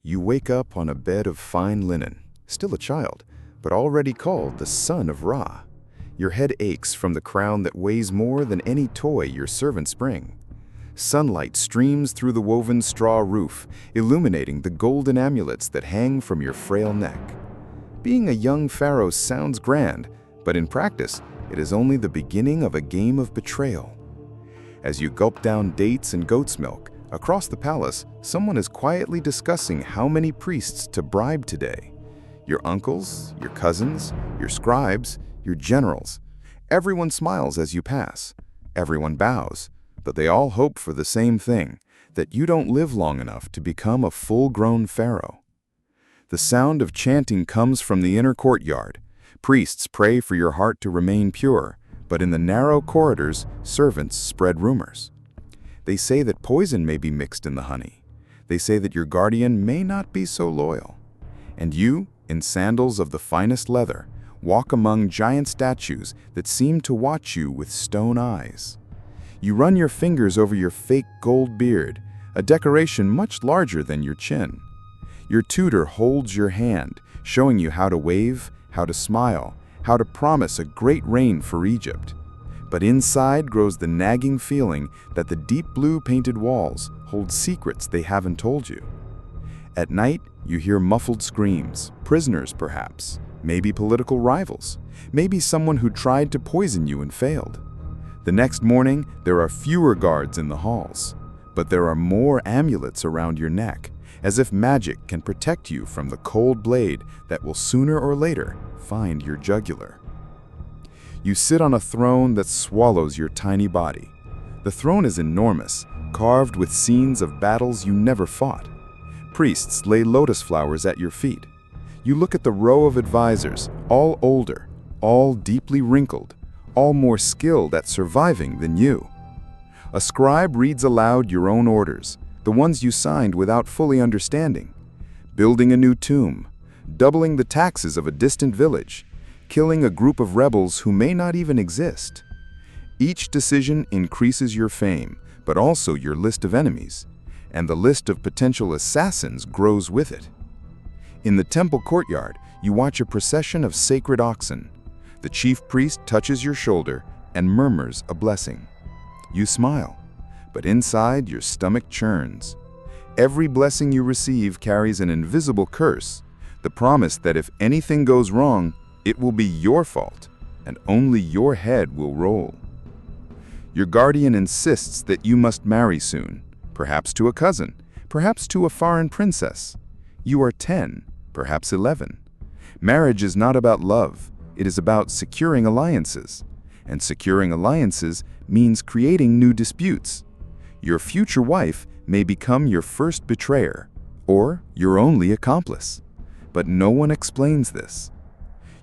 You wake up on a bed of fine linen, still a child, but already called the son of Ra. Your head aches from the crown that weighs more than any toy your servants bring. Sunlight streams through the woven straw roof, illuminating the golden amulets that hang from your frail neck. Being a young pharaoh sounds grand, but in practice, it is only the beginning of a game of betrayal. As you gulp down dates and goat's milk, across the palace, someone is quietly discussing how many priests to bribe today. Your uncles, your cousins, your scribes, your generals. Everyone smiles as you pass. Everyone bows, but they all hope for the same thing, that you don't live long enough to become a full-grown pharaoh. The sound of chanting comes from the inner courtyard. Priests pray for your heart to remain pure, but in the narrow corridors, servants spread rumors. They say that poison may be mixed in the honey. They say that your guardian may not be so loyal. And you, in sandals of the finest leather, walk among giant statues that seem to watch you with stone eyes. You run your fingers over your fake gold beard, a decoration much larger than your chin. Your tutor holds your hand, showing you how to wave, how to smile, how to promise a great reign for Egypt. But inside grows the nagging feeling that the deep blue painted walls hold secrets they haven't told you. At night, you hear muffled screams, prisoners perhaps, maybe political rivals, maybe someone who tried to poison you and failed. The next morning, there are fewer guards in the halls, but there are more amulets around your neck, as if magic can protect you from the cold blade that will sooner or later find your jugular. You sit on a throne that swallows your tiny body. The throne is enormous, carved with scenes of battles you never fought. Priests lay lotus flowers at your feet. You look at the row of advisors, all older, all deeply wrinkled, all more skilled at surviving than you. A scribe reads aloud your own orders, the ones you signed without fully understanding. Building a new tomb, doubling the taxes of a distant village, killing a group of rebels who may not even exist. Each decision increases your fame, but also your list of enemies, and the list of potential assassins grows with it. In the temple courtyard, you watch a procession of sacred oxen. The chief priest touches your shoulder and murmurs a blessing. You smile, but inside your stomach churns. Every blessing you receive carries an invisible curse, the promise that if anything goes wrong, it will be your fault, and only your head will roll. Your guardian insists that you must marry soon, perhaps to a cousin, perhaps to a foreign princess. You are 10, perhaps 11. Marriage is not about love, it is about securing alliances. And securing alliances means creating new disputes. Your future wife may become your first betrayer, or your only accomplice. But no one explains this.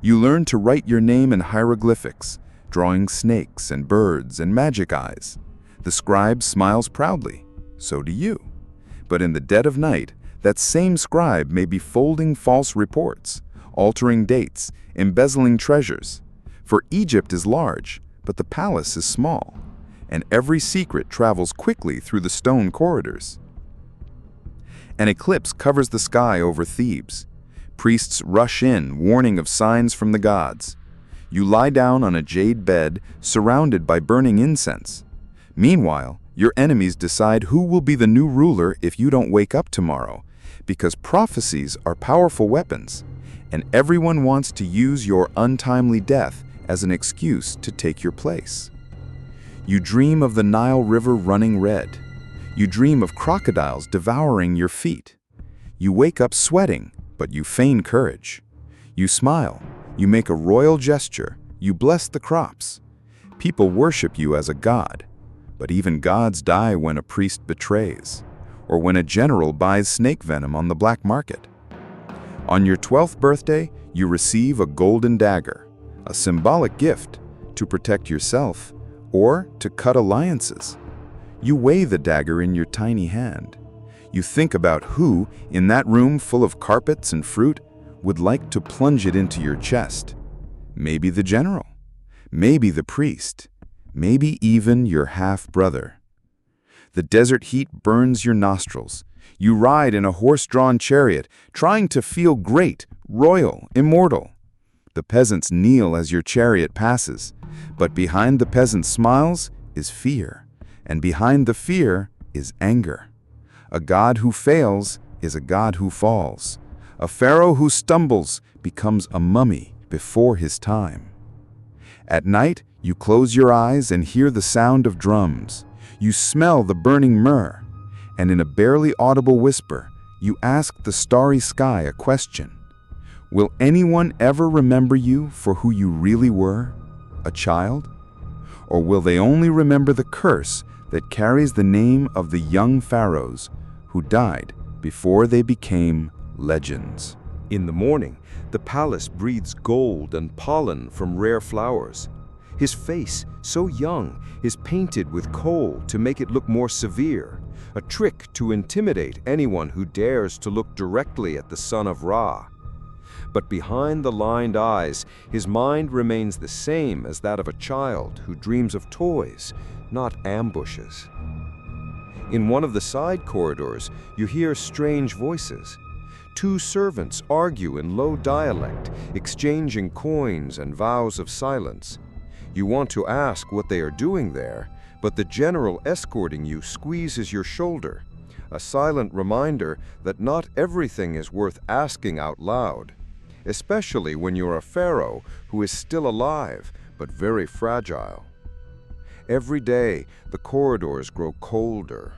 You learn to write your name in hieroglyphics, drawing snakes and birds and magic eyes. The scribe smiles proudly. So do you. But in the dead of night, that same scribe may be folding false reports, altering dates, embezzling treasures. For Egypt is large, but the palace is small, and every secret travels quickly through the stone corridors. An eclipse covers the sky over Thebes. Priests rush in, warning of signs from the gods. You lie down on a jade bed, surrounded by burning incense. Meanwhile, your enemies decide who will be the new ruler if you don't wake up tomorrow, because prophecies are powerful weapons, and everyone wants to use your untimely death as an excuse to take your place. You dream of the Nile River running red. You dream of crocodiles devouring your feet. You wake up sweating, but you feign courage. You smile, you make a royal gesture, you bless the crops. People worship you as a god, but even gods die when a priest betrays, or when a general buys snake venom on the black market. On your 12th birthday, you receive a golden dagger, a symbolic gift to protect yourself or to cut alliances. You weigh the dagger in your tiny hand. You think about who, in that room full of carpets and fruit, would like to plunge it into your chest. Maybe the general, maybe the priest, maybe even your half-brother. The desert heat burns your nostrils. You ride in a horse-drawn chariot, trying to feel great, royal, immortal. The peasants kneel as your chariot passes, but behind the peasants' smiles is fear, and behind the fear is anger. A god who fails is a god who falls. A pharaoh who stumbles becomes a mummy before his time. At night, you close your eyes and hear the sound of drums. You smell the burning myrrh, and in a barely audible whisper, you ask the starry sky a question. Will anyone ever remember you for who you really were, a child? Or will they only remember the curse that carries the name of the young pharaohs who died before they became legends? In the morning, the palace breathes gold and pollen from rare flowers. His face, so young, is painted with kohl to make it look more severe, a trick to intimidate anyone who dares to look directly at the son of Ra. But behind the lined eyes, his mind remains the same as that of a child who dreams of toys, not ambushes. In one of the side corridors, you hear strange voices. Two servants argue in low dialect, exchanging coins and vows of silence. You want to ask what they are doing there, but the general escorting you squeezes your shoulder, a silent reminder that not everything is worth asking out loud, especially when you're a pharaoh who is still alive but very fragile. Every day, the corridors grow colder.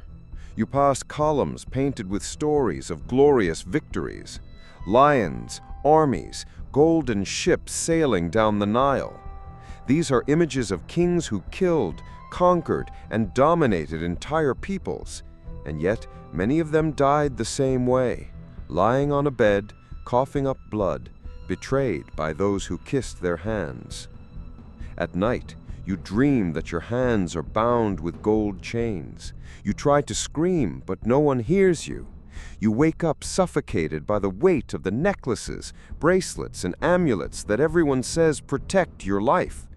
You pass columns painted with stories of glorious victories, lions, armies, golden ships sailing down the Nile. These are images of kings who killed, conquered, and dominated entire peoples, and yet many of them died the same way, lying on a bed, coughing up blood, betrayed by those who kissed their hands. At night, you dream that your hands are bound with gold chains. You try to scream, but no one hears you. You wake up suffocated by the weight of the necklaces, bracelets, and amulets that everyone says protect your life.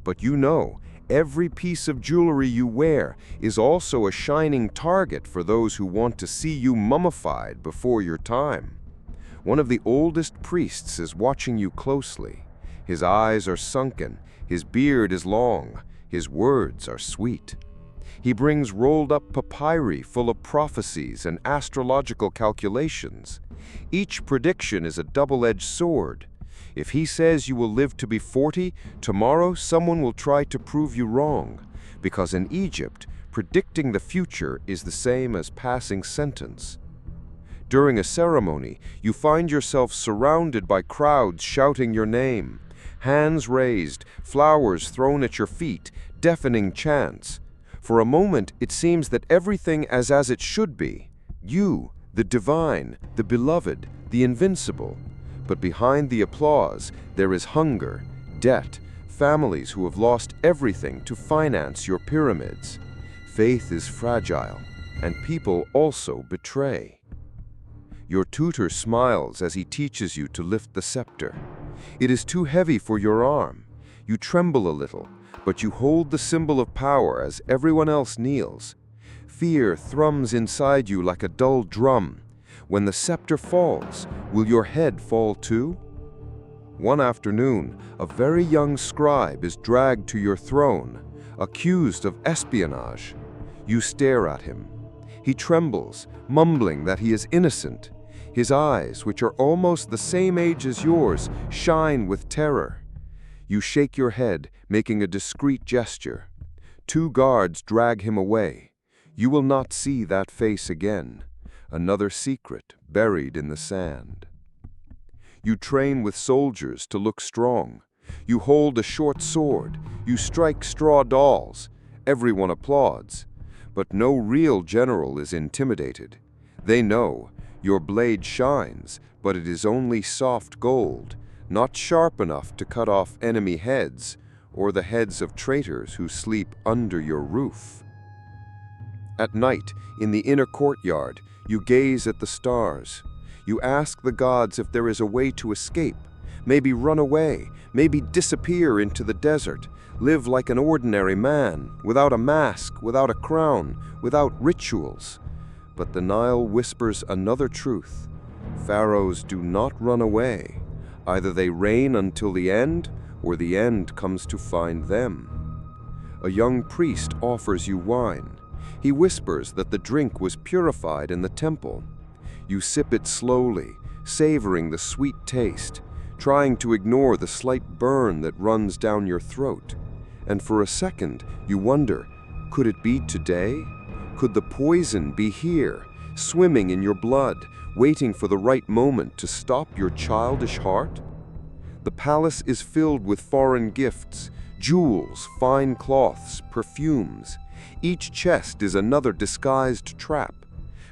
But you know, every piece of jewelry you wear is also a shining target for those who want to see you mummified before your time. One of the oldest priests is watching you closely. His eyes are sunken, his beard is long, his words are sweet. He brings rolled-up papyri full of prophecies and astrological calculations. Each prediction is a double-edged sword. If he says you will live to be 40, tomorrow someone will try to prove you wrong, because in Egypt, predicting the future is the same as passing sentence. During a ceremony, you find yourself surrounded by crowds shouting your name. Hands raised, flowers thrown at your feet, deafening chants. For a moment, it seems that everything is as it should be. You, the divine, the beloved, the invincible. But behind the applause, there is hunger, debt, families who have lost everything to finance your pyramids. Faith is fragile, and people also betray. Your tutor smiles as he teaches you to lift the scepter. It is too heavy for your arm. You tremble a little, but you hold the symbol of power as everyone else kneels. Fear thrums inside you like a dull drum. When the scepter falls, will your head fall too? One afternoon, a very young scribe is dragged to your throne, accused of espionage. You stare at him. He trembles, mumbling that he is innocent. His eyes, which are almost the same age as yours, shine with terror. You shake your head, making a discreet gesture. Two guards drag him away. You will not see that face again. Another secret buried in the sand. You train with soldiers to look strong. You hold a short sword. You strike straw dolls. Everyone applauds. But no real general is intimidated. They know your blade shines, but it is only soft gold, not sharp enough to cut off enemy heads or the heads of traitors who sleep under your roof. At night, in the inner courtyard, you gaze at the stars. You ask the gods if there is a way to escape, maybe run away, maybe disappear into the desert, live like an ordinary man, without a mask, without a crown, without rituals. But the Nile whispers another truth. Pharaohs do not run away. Either they reign until the end, or the end comes to find them. A young priest offers you wine. He whispers that the drink was purified in the temple. You sip it slowly, savoring the sweet taste, trying to ignore the slight burn that runs down your throat. And for a second, you wonder, could it be today? Could the poison be here, swimming in your blood, waiting for the right moment to stop your childish heart? The palace is filled with foreign gifts, jewels, fine cloths, perfumes. Each chest is another disguised trap.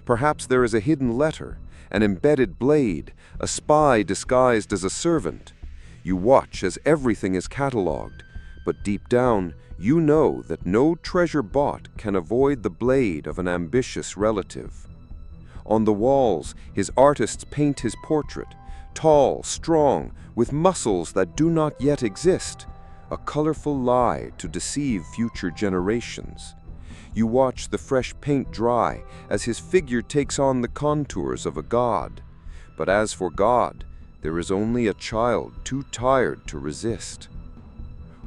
Perhaps there is a hidden letter, an embedded blade, a spy disguised as a servant. You watch as everything is catalogued, but deep down, you know that no treasure bought can avoid the blade of an ambitious relative. On the walls, his artists paint his portrait, tall, strong, with muscles that do not yet exist, a colorful lie to deceive future generations. You watch the fresh paint dry as his figure takes on the contours of a god. But as for God, there is only a child too tired to resist.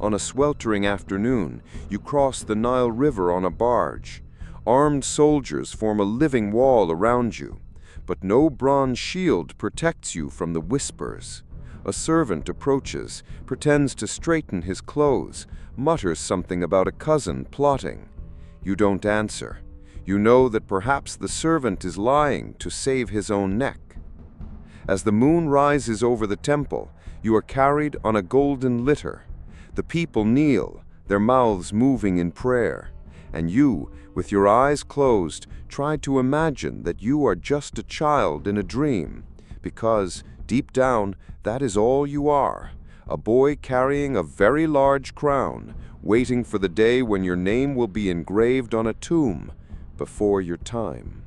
On a sweltering afternoon, you cross the Nile River on a barge. Armed soldiers form a living wall around you, but no bronze shield protects you from the whispers. A servant approaches, pretends to straighten his clothes, mutters something about a cousin plotting. You don't answer. You know that perhaps the servant is lying to save his own neck. As the moon rises over the temple, you are carried on a golden litter. The people kneel, their mouths moving in prayer, and you, with your eyes closed, try to imagine that you are just a child in a dream, because, deep down, that is all you are, a boy carrying a very large crown, waiting for the day when your name will be engraved on a tomb before your time.